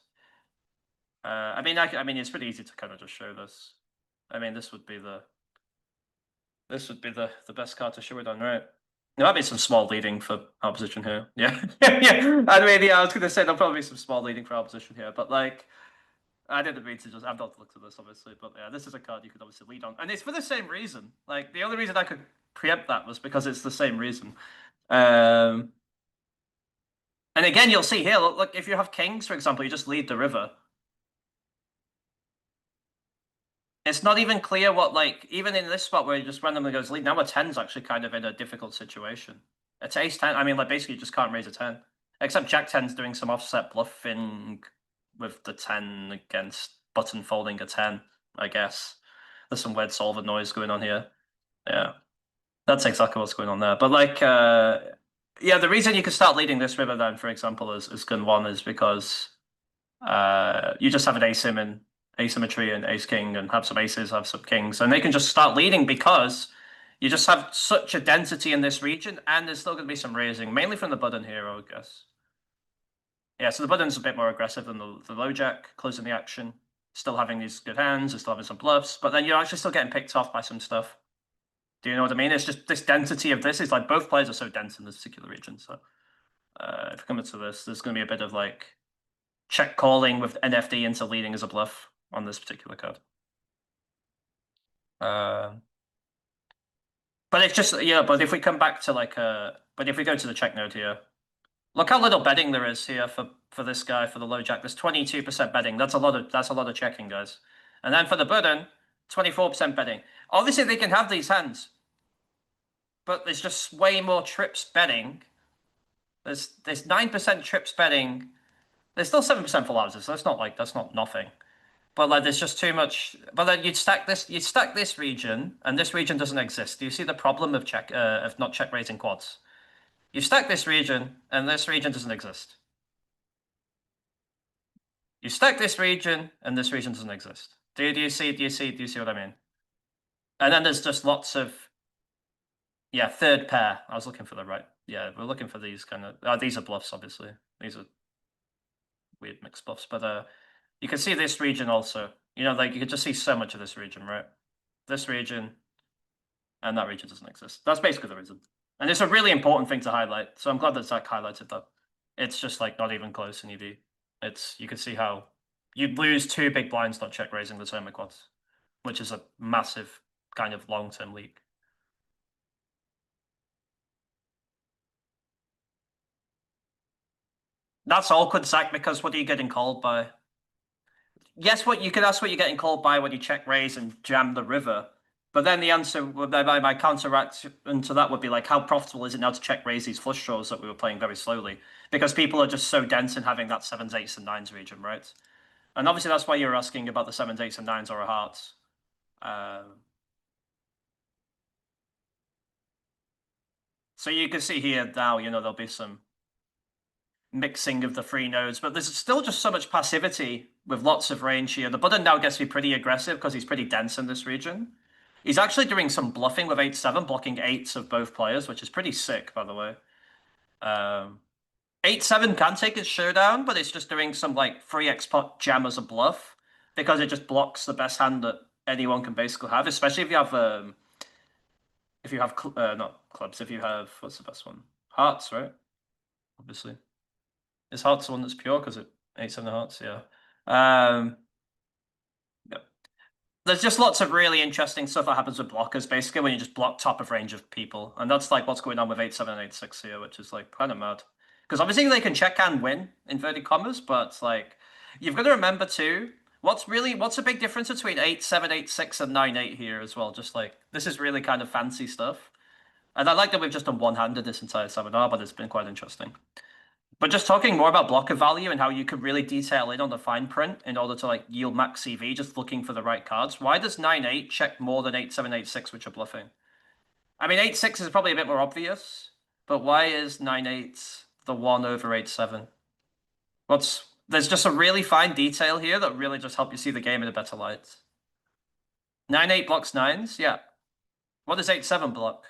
B: I mean, it's pretty easy to kind of just show this. I mean, this would be the best card to show it on, right? There might be some small leading for our position here. Yeah, yeah. I mean, yeah, I was gonna say there'll probably be some small leading for our position here, but like, I didn't mean to just. I've not looked at this obviously, but yeah, this is a card you could obviously lead on, and it's for the same reason. Like the only reason I could preempt that was because it's the same reason. And again, you'll see here. Look, if you have kings, for example, you just lead the river. It's not even clear what, like, even in this spot where it just randomly goes lead, now a 10's actually kind of in a difficult situation. It's ace 10. I mean, like, basically you just can't raise a 10. Except jack 10's doing some offset bluffing with the 10 against button folding a 10, I guess. There's some weird solver noise going on here. Yeah. That's exactly what's going on there. But, like, yeah, the reason you can start leading this river then, for example, as gun 1 is because you just have an asymmetry and ace king and have some aces, have some kings, and they can just start leading because you just have such a density in this region, and there's still going to be some raising, mainly from the button here, I guess. Yeah, so the button's a bit more aggressive than the low jack, closing the action, still having these good hands, and still having some bluffs, but then you're actually still getting picked off by some stuff. Do you know what I mean? It's just this density of this is like both players are so dense in this particular region. So if we come into this, there's going to be a bit of like check calling with NFD into leading as a bluff on this particular card. But it's just, yeah, but if we come back to like but if we go to the check node here, look how little betting there is here for this guy, for the low jack. There's 22% betting. That's a lot of checking, guys. And then for the button, 24% betting. Obviously they can have these hands, but there's just way more trips betting. There's 9% trips betting. There's still 7% full houses, so that's not nothing. But like there's just too much. But then you'd stack this region, and this region doesn't exist. Do you see the problem of not check raising quads? You stack this region, and this region doesn't exist. You stack this region, and this region doesn't exist. Do you see what I mean? And then there's just lots of third pair. I was looking for the right. Yeah, we're looking for these kind of. These are bluffs, obviously. These are weird mixed bluffs, but you can see this region also. You know, like you can just see so much of this region, right? This region and that region doesn't exist. That's basically the reason. And it's a really important thing to highlight. So I'm glad that Zach highlighted that. It's just like not even close in EV. You can see how you'd lose 2 big blinds not check raising the tournament quads, which is a massive kind of long-term leak. That's awkward, Zach, because what are you getting called by? Yes, you could ask what you're getting called by when you check raise and jam the river. But then the answer, my counteraction to that would be like, how profitable is it now to check raise these flush draws that we were playing very slowly? Because people are just so dense in having that 7s, 8s, and 9s region, right? And obviously that's why you're asking about the 7s, 8s, and 9s or a hearts. So you can see here now, you know, there'll be some mixing of the 3 nodes, but there's still just so much passivity with lots of range here. The button now gets to be pretty aggressive because he's pretty dense in this region. He's actually doing some bluffing with 8-7, blocking 8s of both players, which is pretty sick, by the way. 8-7 can take his showdown, but it's just doing some like 3x pot jam as a bluff because it just blocks the best hand that anyone can basically have, especially if you have not clubs, if you have, what's the best one? Hearts, right? Obviously. Is hearts the one that's pure because it 8-7 hearts? Yeah. There's just lots of really interesting stuff that happens with blockers, basically, when you just block top of range of people. And that's like what's going on with 8-7 and 8-6 here, which is like kind of mad. Because obviously they can check and win, inverted commas, but like you've got to remember too, what's a big difference between 8-7, 8-6, and 9-8 here as well? Just like this is really kind of fancy stuff. And I like that we've just done one-handed this entire seminar, but it's been quite interesting. But just talking more about blocker value and how you could really detail in on the fine print in order to like yield max CV, just looking for the right cards. Why does 9-8 check more than 8-7, 8-6, which are bluffing? I mean, 8-6 is probably a bit more obvious, but why is 9-8 the one over 8-7? There's just a really fine detail here that really just help you see the game in a better light. 9-8 blocks 9s, yeah. What does 8-7 block?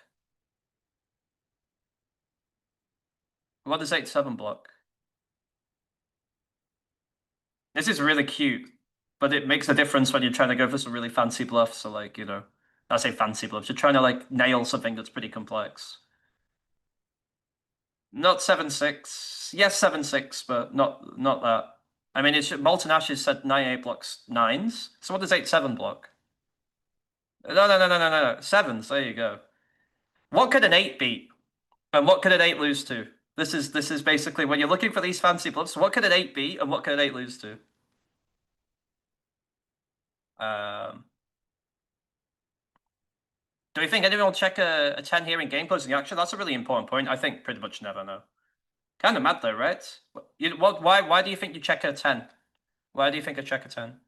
B: What does 8-7 block? This is really cute, but it makes a difference when you're trying to go for some really fancy bluffs. So like, you know, I say fancy bluffs. You're trying to like nail something that's pretty complex. Not 7-6. Yes, 7-6, but not that. I mean, Molten Ashes said 9-8 blocks 9s. So what does 8-7 block? No. 7s. There you go. What could an 8 beat? And what could an 8 lose to? This is basically when you're looking for these fancy bluffs, what could an 8 beat and what could an 8 lose to? Do we think anyone will check a 10 here in game closing action? That's a really important point. I think pretty much never, no. Kind of mad though, right? Why do you think you check a 10? Why do you think I check a 10?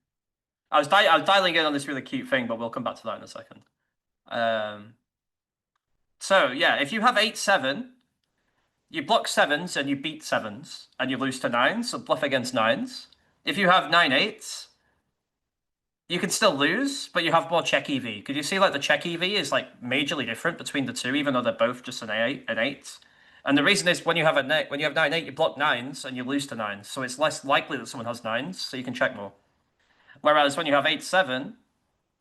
B: I was dialing in on this really cute thing, but we'll come back to that in a second. So yeah, if you have 8-7, you block 7s and you beat 7s and you lose to 9s, so bluff against 9s. If you have 9-8s, you can still lose, but you have more check EV. Could you see like the check EV is like majorly different between the two, even though they're both just an 8. And the reason is when you have 9-8, you block 9s and you lose to 9s. So it's less likely that someone has 9s, so you can check more. Whereas when you have 8-7,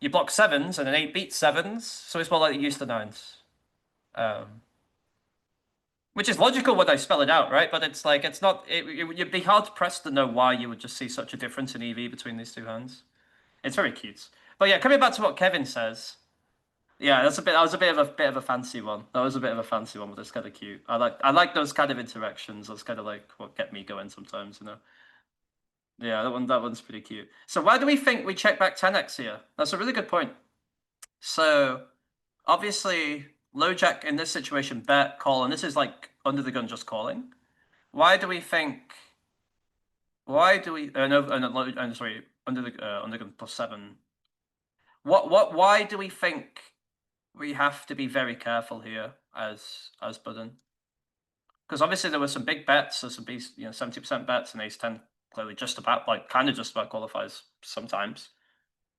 B: you block 7s and an 8 beats 7s, so it's more likely you use the 9s. Which is logical when I spell it out, right? But it's like, you'd be hard pressed to know why you would just see such a difference in EV between these two hands. It's very cute. But yeah, coming back to what Kevin says. Yeah, that was a bit of a fancy one. That was a bit of a fancy one, but it's kind of cute. I like those kind of interactions. That's kind of like what get me going sometimes, you know. Yeah, that one's pretty cute. So why do we think we check back 10x here? That's a really good point. So obviously low jack in this situation, bet, call, and this is like under the gun just calling. Why do we think Why do we? No, sorry, undergun +7. Why do we think we have to be very careful here as button? Because obviously there were some big bets. There's some big, 70% bets, and ace 10 clearly just about, like, kind of just about qualifies sometimes.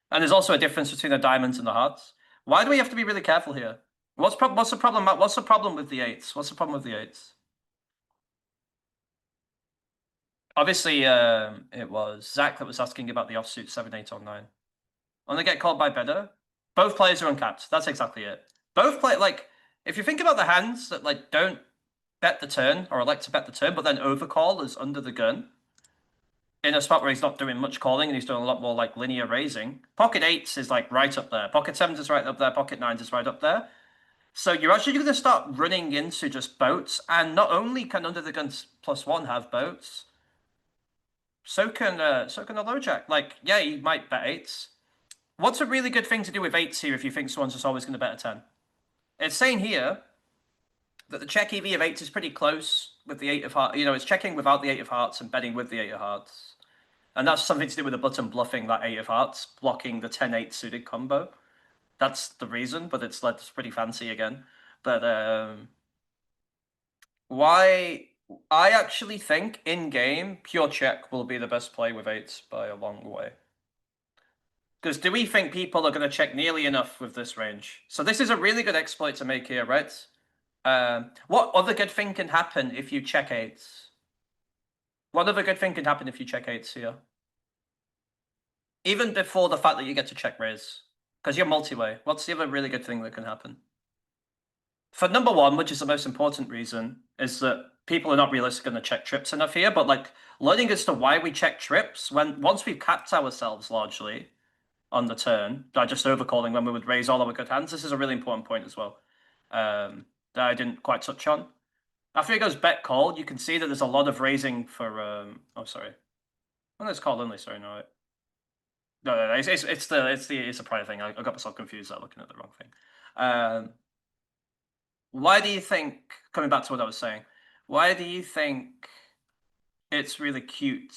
B: And there's also a difference between the diamonds and the hearts. Why do we have to be really careful here? What's the problem? What's the problem with the eights? What's the problem with the eights? Obviously, it was Zach that was asking about the offsuit 7, 8, or 9. When they get called by better, both players are uncapped. That's exactly it. Both play like if you think about the hands that like don't bet the turn or elect to bet the turn, but then overcall is under the gun in a spot where he's not doing much calling and he's doing a lot more like linear raising. Pocket eights is like right up there. Pocket sevens is right up there. Pocket nines is right up there. So you're actually going to start running into just boats, and not only can under the guns +1 have boats, so can a low jack. Like, yeah, he might bet eights. What's a really good thing to do with eights here if you think someone's just always going to bet a 10? It's saying here that the check EV of eights is pretty close with the 8 of hearts. It's checking without the 8 of hearts and betting with the 8 of hearts. And that's something to do with the button bluffing that 8 of hearts, blocking the 10-8 suited combo. That's the reason, but it's pretty fancy again. But why? I actually think in game, pure check will be the best play with eights by a long way. Because do we think people are going to check nearly enough with this range? So this is a really good exploit to make here, right? What other good thing can happen if you check eights? What other good thing can happen if you check eights here? Even before the fact that you get to check raise. Because you're multi-way. What's the other really good thing that can happen? For number one, which is the most important reason, is that people are not realistically going to check trips enough here. But like learning as to why we check trips, once we've capped ourselves largely on the turn by just overcalling when we would raise all our good hands. This is a really important point as well that I didn't quite touch on. After he goes bet call, you can see that there's a lot of raising for. Oh, sorry. Oh, it's call only. Sorry, no. No, it's a prior thing. I got myself confused there, looking at the wrong thing. Why do you think? Coming back to what I was saying, why do you think it's really cute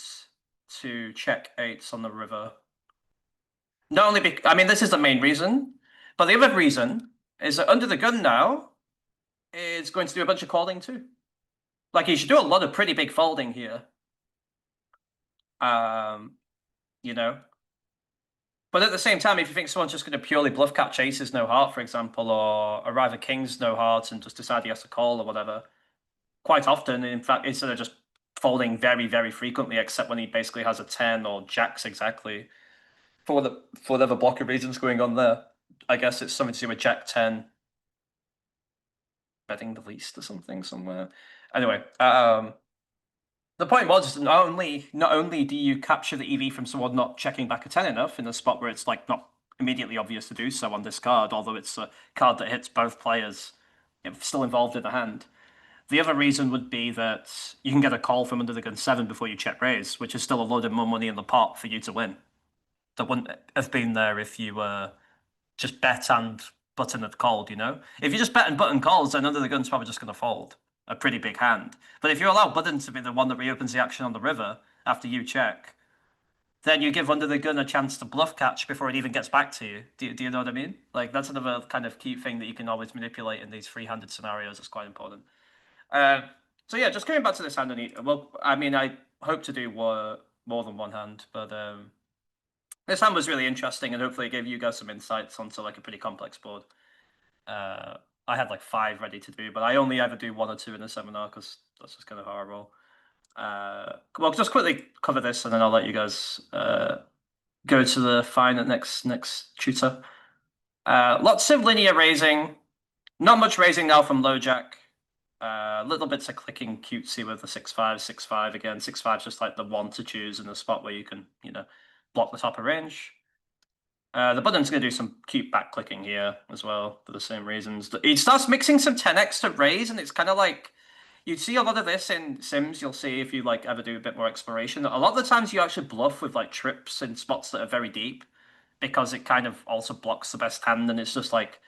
B: to check eights on the river? Not only because, I mean, this is the main reason, but the other reason is that under the gun now is going to do a bunch of calling too. Like, he should do a lot of pretty big folding here. You know. But at the same time, if you think someone's just going to purely bluff catch aces no heart, for example, or arrive at kings no heart and just decide he has to call or whatever, quite often, in fact, instead of just folding very, very frequently, except when he basically has a 10 or jacks exactly, for whatever blocker reasons going on there. I guess it's something to do with Jack 10 betting the least or something somewhere. Anyway, the point was not only do you capture the EV from someone not checking back a 10 enough in a spot where it's like not immediately obvious to do so on this card, although it's a card that hits both players still involved in the hand. The other reason would be that you can get a call from under the gun 7 before you check raise, which is still a load of more money in the pot for you to win. That wouldn't have been there if you just bet and button had called, If you just bet and button calls, then under the gun's probably just going to fold. A pretty big hand. But if you allow button to be the one that reopens the action on the river after you check, then you give under the gun a chance to bluff catch before it even gets back to you. Do you know what I mean? Like, that's another kind of key thing that you can always manipulate in these free-handed scenarios. It's quite important. So yeah, just coming back to this hand, I mean, I hope to do more than one hand, but this hand was really interesting, and hopefully it gave you guys some insights onto like a pretty complex board. I had like 5 ready to do, but I only ever do 1 or 2 in a seminar because that's just kind of how I roll. Well, just quickly cover this, and then I'll let you guys go to the fine at next tutor. Lots of linear raising, not much raising now from low jack. Little bits of clicking cutesy with the 6-5, 6-5 again. 6-5 is just like the one to choose in the spot where you can, block the top of range. The button's going to do some cute back clicking here as well for the same reasons. It starts mixing some 10x to raise, and it's kind of like you'd see a lot of this in Sims. You'll see if you like ever do a bit more exploration. A lot of the times you actually bluff with like trips in spots that are very deep because it kind of also blocks the best hand, and it's just like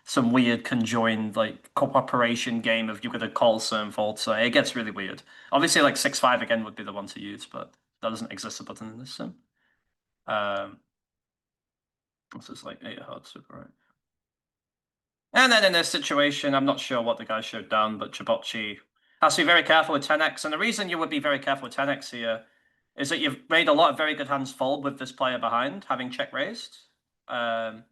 B: some weird conjoined like cooperation game of you're going to call certain faults. So it gets really weird. Obviously, like 6-5 again would be the one to use, but That doesn't exist a button in this sim. This is like 8 hard super, right? And then in this situation, I'm not sure what the guy showed down, but Chibocci has to be very careful with 10x. And the reason you would be very careful with 10x here is that you've made a lot of very good hands fold with this player behind, having check raised. The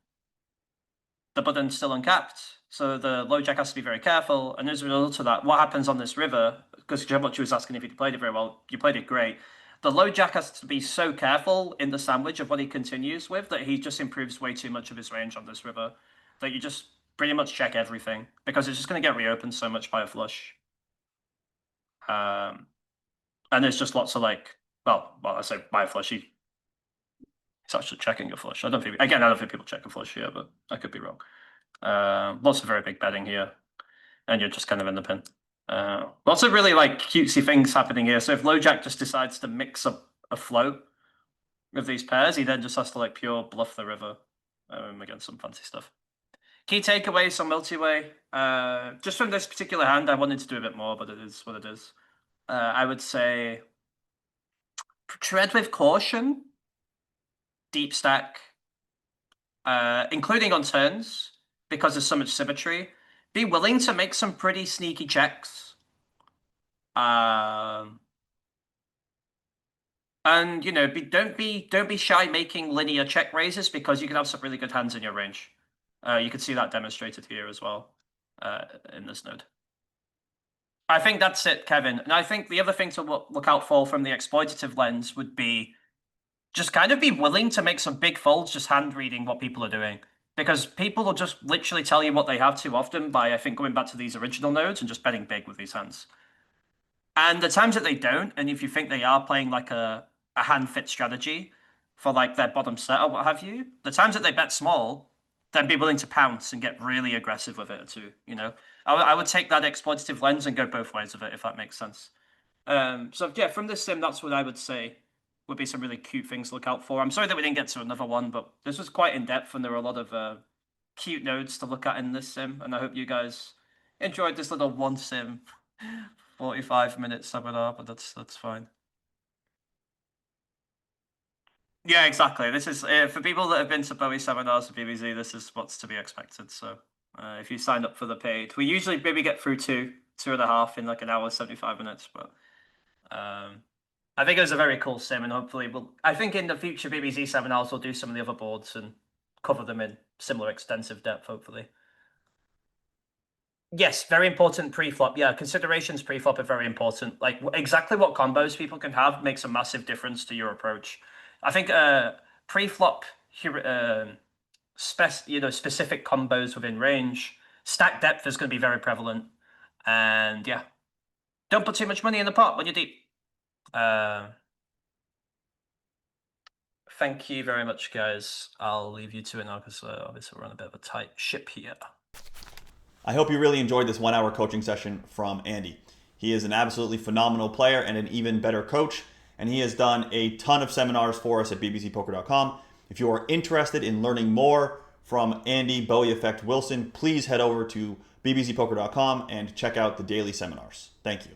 B: button's still uncapped, so the low jack has to be very careful. And as a result of that, what happens on this river, because Chibocci was asking if you played it very well, you played it great. The low jack has to be so careful in the sandwich of what he continues with that he just improves way too much of his range on this river. That you just pretty much check everything because it's just going to get reopened so much by a flush. And there's just lots of like, well, I say by a flush, he's actually checking a flush. I don't think people check a flush here, but I could be wrong. Lots of very big betting here, and you're just kind of in the pin. Lots of really like cutesy things happening here. So if low jack just decides to mix up a float with these pairs, he then just has to like pure bluff the river against some fancy stuff. Key takeaways on Multiway. Just from this particular hand, I wanted to do a bit more, but it is what it is. I would say tread with caution, deep stack, including on turns, because there's so much symmetry. Be willing to make some pretty sneaky checks. And you know, don't be shy making linear check raises because you can have some really good hands in your range. You can see that demonstrated here as well in this node. I think that's it, Kevin. And I think the other thing to look out for from the exploitative lens would be just kind of be willing to make some big folds, just hand reading what people are doing. Because people will just literally tell you what they have too often by, I think, going back to these original nodes and just betting big with these hands. And the times that they don't, and if you think they are playing like a hand fit strategy for like their bottom set or what have you, the times that they bet small, then be willing to pounce and get really aggressive with it too. You know, I would take that exploitative lens and go both ways of it, if that makes sense. So yeah, from this sim, that's what I would say would be some really cute things to look out for. I'm sorry that we didn't get to another one, but this was quite in depth and there were a lot of cute nodes to look at in this sim. And I hope you guys enjoyed this little one sim 45-minute seminar, but that's fine. Yeah, exactly. This is for people that have been to Bowie seminars at BBZ. This is what's to be expected. So if you signed up for the paid, we usually maybe get through two and a half in like an hour, 75 minutes. But I think it was a very cool sim, and hopefully I think in the future BBZ seminars we'll do some of the other boards and cover them in similar extensive depth. Hopefully. Yes, very important pre-flop. Yeah, considerations pre-flop are very important. Like exactly what combos people can have makes a massive difference to your approach. I think pre-flop specific combos within range, stack depth is going to be very prevalent. And yeah, don't put too much money in the pot when you're deep. Thank you very much, guys. I'll leave you to it now because obviously we're on a bit of a tight ship here.
A: I hope you really enjoyed this 1-hour coaching session from Andy. He is an absolutely phenomenal player and an even better coach, and he has done a ton of seminars for us at BBZPoker.com. If you are interested in learning more from Andy, BowieEffect, Wilson, please head over to BBZPoker.com and check out the daily seminars. Thank you.